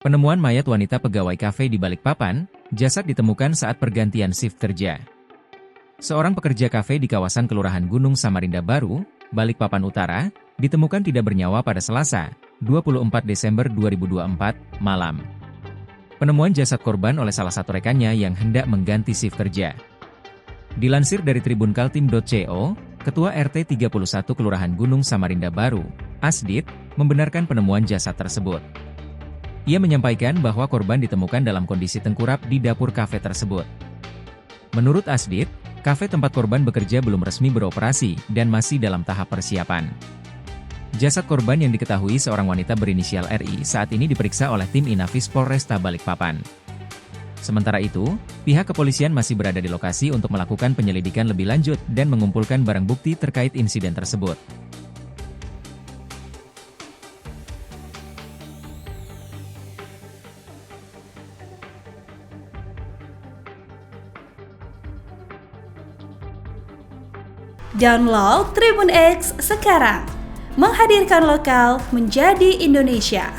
Penemuan mayat wanita pegawai kafe di Balikpapan, jasad ditemukan saat pergantian shift kerja. Seorang pekerja kafe di kawasan Kelurahan Gunung Samarinda Baru, Balikpapan Utara, ditemukan tidak bernyawa pada Selasa, 24 Desember 2024, malam. Penemuan jasad korban oleh salah satu rekannya yang hendak mengganti shift kerja. Dilansir dari Tribun Kaltim.co, Ketua RT 31 Kelurahan Gunung Samarinda Baru, Asdit, membenarkan penemuan jasad tersebut. Ia menyampaikan bahwa korban ditemukan dalam kondisi tengkurap di dapur kafe tersebut. Menurut Asdit, kafe tempat korban bekerja belum resmi beroperasi dan masih dalam tahap persiapan. Jasad korban yang diketahui seorang wanita berinisial RI saat ini diperiksa oleh tim Inafis Polresta Balikpapan. Sementara itu, pihak kepolisian masih berada di lokasi untuk melakukan penyelidikan lebih lanjut dan mengumpulkan barang bukti terkait insiden tersebut. Download Tribun X sekarang, menghadirkan lokal menjadi Indonesia.